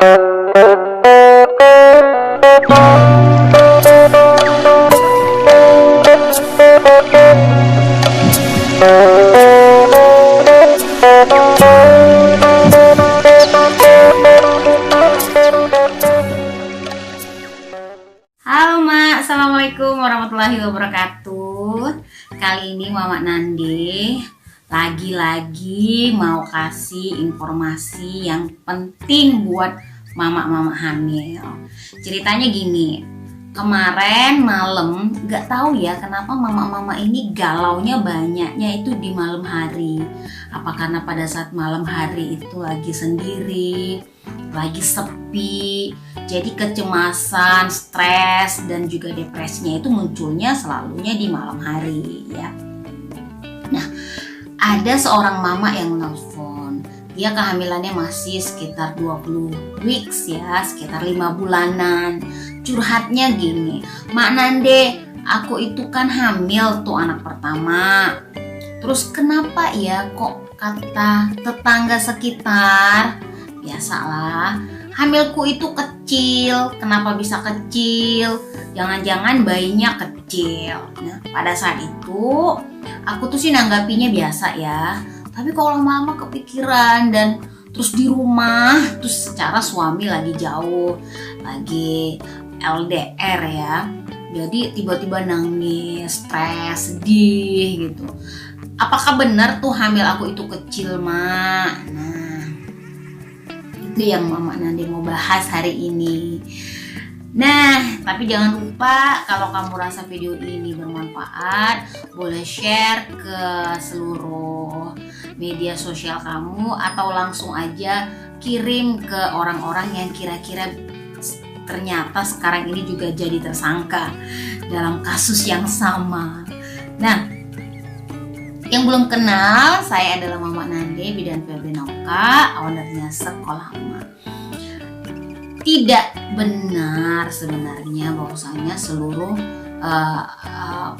Halo Mak, Assalamualaikum warahmatullahi wabarakatuh. Kali ini Mama Nande lagi-lagi mau kasih informasi yang penting buat mama-mama hamil. Ceritanya gini, kemarin malam gak tahu ya kenapa mama-mama ini galaunya banyaknya itu di malam hari. Apa karena pada saat malam hari itu lagi sendiri, lagi sepi, jadi kecemasan, stres, dan juga depresinya itu munculnya selalunya di malam hari ya. Nah, ada seorang mama yang nelfon. Dia kehamilannya masih sekitar 20 weeks ya, sekitar 5 bulanan. Curhatnya gini, Mak Nande, aku itu kan hamil tuh anak pertama. Terus kenapa ya kok kata tetangga sekitar, biasalah, hamilku itu kecil. Kenapa bisa kecil? Jangan-jangan bayinya kecil. Nah, pada saat itu aku tuh sih nanggapinya biasa ya. Tapi kalau lama-lama kepikiran dan terus di rumah, terus secara suami lagi jauh, lagi LDR ya. Jadi tiba-tiba nangis, stres, sedih gitu. Apakah benar tuh hamil aku itu kecil, Mak? Nah, itu yang Mama Nande mau bahas hari ini. Nah, tapi jangan lupa kalau kamu rasa video ini bermanfaat, boleh share ke seluruh media sosial kamu atau langsung aja kirim ke orang-orang yang kira-kira ternyata sekarang ini juga jadi tersangka dalam kasus yang sama. Nah, yang belum kenal, saya adalah Mama Nande, bidan Febrinoka, ownernya Sekolah Emak. Tidak benar sebenarnya bahwasanya seluruh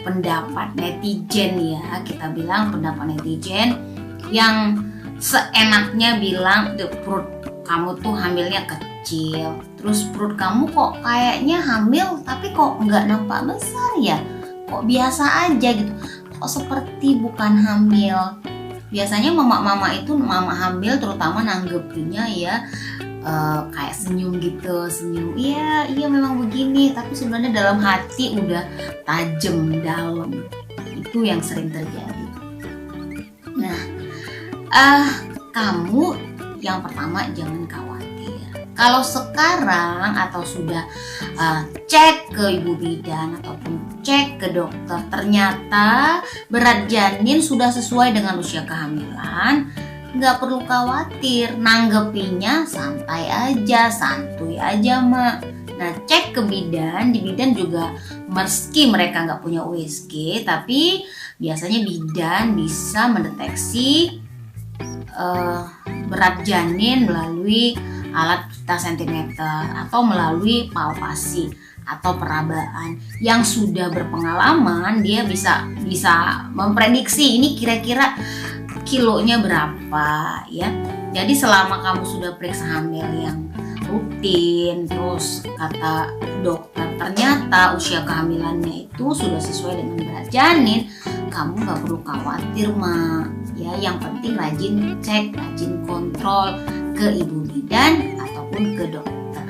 pendapat netizen ya, kita bilang pendapat netizen yang seenaknya bilang perut kamu tuh hamilnya kecil, terus perut kamu kok kayaknya hamil tapi kok nggak nampak besar ya, kok biasa aja gitu, kok seperti bukan hamil. Biasanya mama-mama itu, mama hamil terutama nanggepinnya ya kayak senyum gitu, senyum, iya memang begini, tapi sebenarnya dalam hati udah tajam dalam. Itu yang sering terjadi. Nah, kamu yang pertama jangan khawatir. Kalau sekarang atau sudah cek ke ibu bidan ataupun cek ke dokter, ternyata berat janin sudah sesuai dengan usia kehamilan, nggak perlu khawatir, nanggepinnya santai aja, santuy aja Mak. Nah, cek ke bidan, di bidan juga meski mereka nggak punya USG, tapi biasanya bidan bisa mendeteksi berat janin melalui alat pita sentimeter atau melalui palpasi atau perabaan. Yang sudah berpengalaman dia bisa memprediksi ini kira-kira kilonya berapa ya. Jadi selama kamu sudah periksa hamil yang rutin, terus kata dokter ternyata usia kehamilannya itu sudah sesuai dengan berat janin, kamu gak perlu khawatir Mak ya. Yang penting rajin cek, rajin kontrol ke ibu bidan ataupun ke dokter.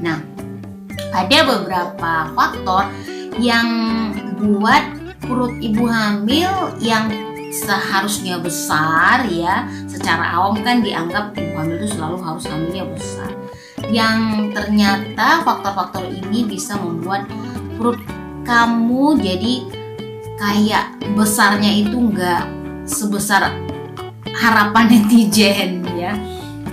Nah, ada beberapa faktor yang buat perut ibu hamil yang seharusnya besar ya, secara awam kan dianggap ibu hamil itu selalu harus hamilnya besar, yang ternyata faktor-faktor ini bisa membuat perut kamu jadi kayak besarnya itu nggak sebesar harapan netizen ya.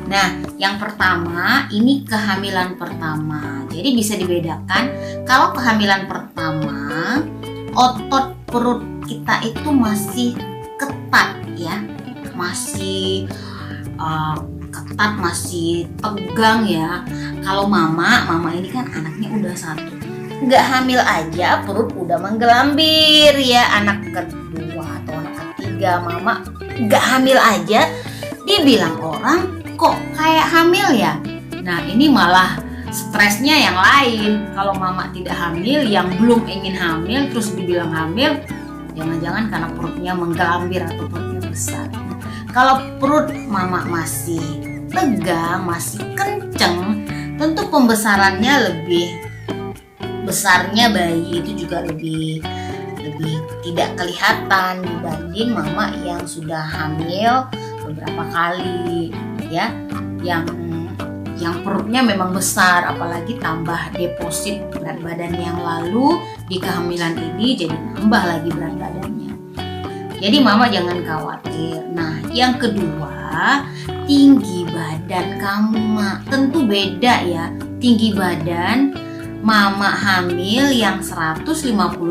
Nah, yang pertama ini kehamilan pertama. Jadi bisa dibedakan kalau kehamilan pertama otot perut kita itu masih ketat ya, masih ketat, masih tegang ya. Kalau mama ini kan anaknya udah satu, nggak hamil aja perut udah menggelambir ya. Anak kedua atau anak ketiga mama nggak hamil aja dibilang orang kok kayak hamil ya. Nah, ini malah stresnya yang lain. Kalau mama tidak hamil, yang belum ingin hamil terus dibilang hamil, jangan-jangan karena perutnya menggelambir atau perutnya besar. Kalau perut mama masih tegang, masih kenceng, tentu pembesarannya lebih besarnya bayi itu juga lebih tidak kelihatan dibanding mama yang sudah hamil beberapa kali ya, yang perutnya memang besar, apalagi tambah deposit berat badan yang lalu di kehamilan ini, jadi nambah lagi berat badannya. Jadi mama jangan khawatir. Nah, yang kedua, tinggi badan kamu, Mak. Tentu beda ya. Tinggi badan mama hamil yang 150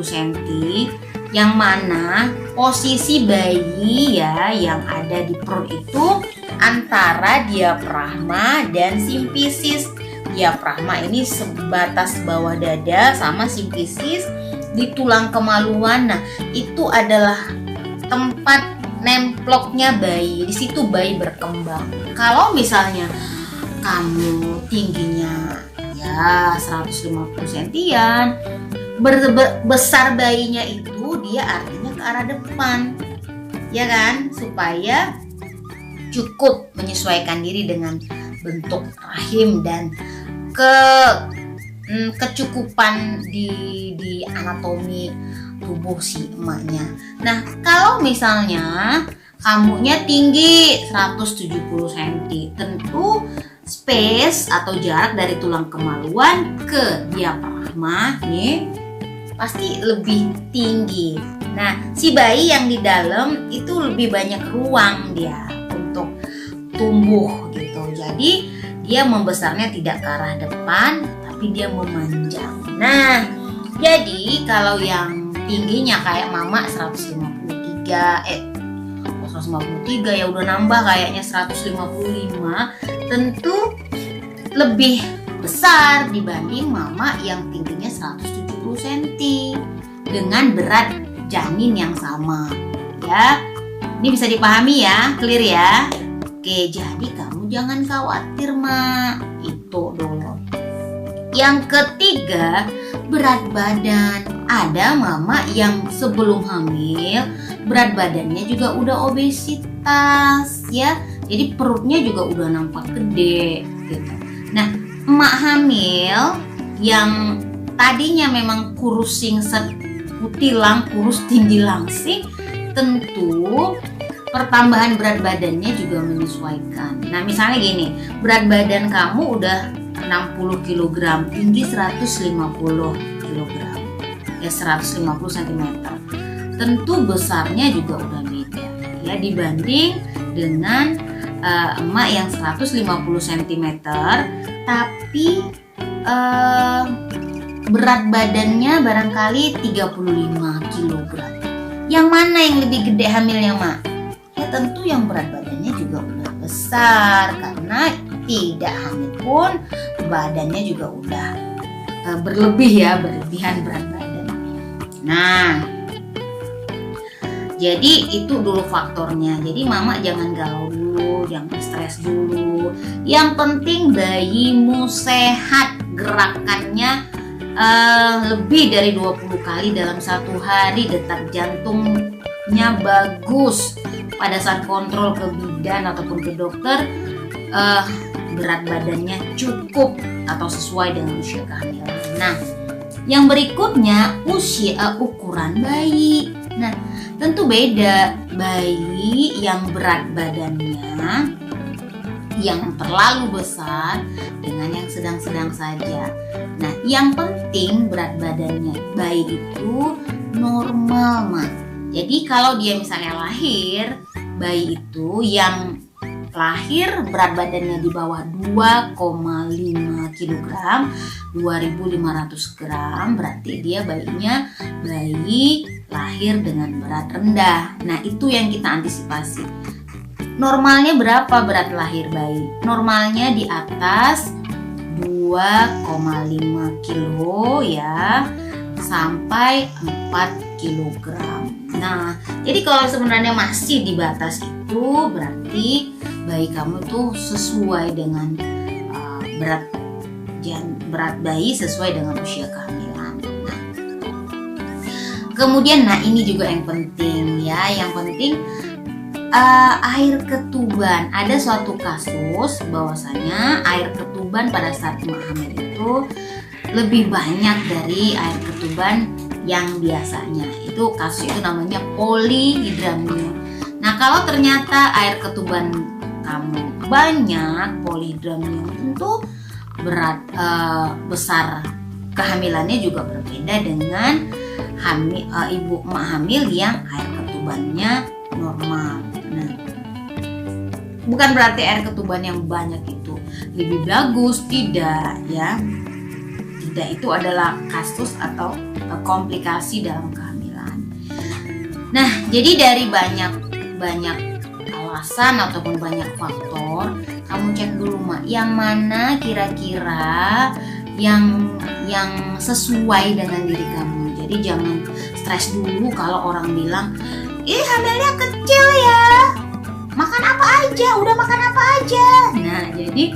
cm, yang mana posisi bayi ya yang ada di perut itu antara diafragma dan simfisis. Diafragma ini sebatas bawah dada, sama simfisis di tulang kemaluan. Nah, itu adalah tempat nemploknya bayi. Di situ bayi berkembang. Kalau misalnya kamu tingginya ya 150 cm, besar bayinya itu dia artinya ke arah depan, ya kan, supaya cukup menyesuaikan diri dengan bentuk rahim dan kecukupan di anatomi tubuh si emaknya. Nah, kalau misalnya kamunya tinggi 170 cm, tentu space atau jarak dari tulang kemaluan ke diafragma nih pasti lebih tinggi. Nah, si bayi yang di dalam itu lebih banyak ruang dia untuk tumbuh gitu. Jadi dia membesarnya tidak ke arah depan, tapi dia memanjang. Nah, jadi kalau yang tingginya kayak mama 153 ya udah nambah kayaknya 155, tentu lebih besar dibanding mama yang tingginya 170 cm dengan berat janin yang sama ya. Ini bisa dipahami ya, clear ya. Oke, jadi kamu jangan khawatir, Mak. Itu dulu. Yang ketiga, berat badan. Ada mama yang sebelum hamil berat badannya juga udah obesitas ya. Jadi perutnya juga udah nampak gede gitu. Nah, emak hamil yang tadinya memang kurus singset kutilang, kurus tinggi langsing, tentu pertambahan berat badannya juga menyesuaikan. Nah, misalnya gini, berat badan kamu udah 60 kg, tinggi 150 kg, ya 150 cm. Tentu besarnya juga udah beda ya dibanding dengan emak yang 150 cm tapi berat badannya barangkali 35 kg. Yang mana yang lebih gede hamilnya, Mak? Ya tentu yang berat badannya juga udah besar, karena tidak hamil pun badannya juga udah berlebihan berat badan. Nah, jadi itu dulu faktornya. Jadi mama jangan galau dulu, jangan stres dulu. Yang penting bayimu sehat, gerakannya lebih dari 20 kali dalam satu hari, detak jantungnya bagus. Pada saat kontrol ke bidan ataupun ke dokter, berat badannya cukup atau sesuai dengan usia kehamilan. Nah, yang berikutnya usia ukuran bayi. Nah, tentu beda bayi yang berat badannya yang terlalu besar dengan yang sedang-sedang saja. Nah, yang penting berat badannya bayi itu normal, Mak. Jadi kalau dia misalnya lahir, bayi itu yang lahir berat badannya di bawah 2,5 kg, 2.500 gram, berarti dia bayi lahir dengan berat rendah. Nah, itu yang kita antisipasi. Normalnya berapa berat lahir bayi? Normalnya di atas 2,5 kilo ya, sampai 4 kg. Nah, jadi kalau sebenarnya masih di batas itu, berarti bayi kamu tuh sesuai dengan berat bayi sesuai dengan usia kehamilan. Nah, kemudian ini juga yang penting ya, air ketuban. Ada suatu kasus bahwasanya air ketuban pada saat ibu hamil itu lebih banyak dari air ketuban yang biasanya. Itu kasus itu namanya polihidramnion. Nah, kalau ternyata air ketuban kamu banyak polihidramnion, tentu besar kehamilannya juga berbeda dengan ibu hamil yang air ketubannya normal. Nah, bukan berarti air ketuban yang banyak itu lebih bagus, tidak ya. Tidak, itu adalah kasus atau komplikasi dalam kehamilan. Nah, jadi dari banyak alasan ataupun banyak faktor, kamu cek dulu yang mana kira-kira yang sesuai dengan diri kamu. Jadi jangan stres dulu kalau orang bilang, hamilnya kecil ya, makan apa aja, udah makan apa aja. Nah, jadi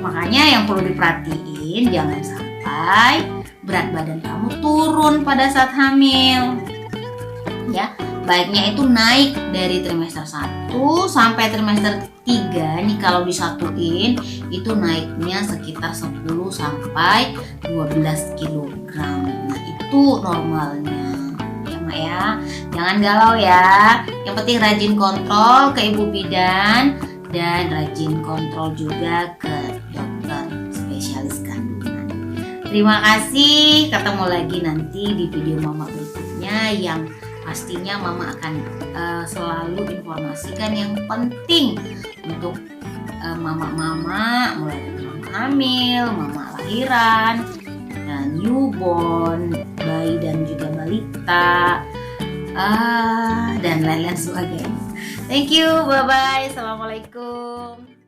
makanya yang perlu diperhatiin, jangan sampai berat badan kamu turun pada saat hamil ya. Baiknya itu naik dari trimester 1 sampai trimester 3 nih, kalau disatuin itu naiknya sekitar 10 sampai 12 kg. Nah, itu normalnya ya Mak ya. Jangan galau ya. Yang penting rajin kontrol ke ibu bidan dan rajin kontrol juga ke dokter spesialis kandungan. Terima kasih, ketemu lagi nanti di video Mama berikutnya yang pastinya Mama akan selalu informasikan yang penting untuk mama-mama, mulai dari mama hamil, mama lahiran, dan newborn, bayi dan juga balita, dan lain-lain sebagainya. Thank you, bye-bye, assalamualaikum.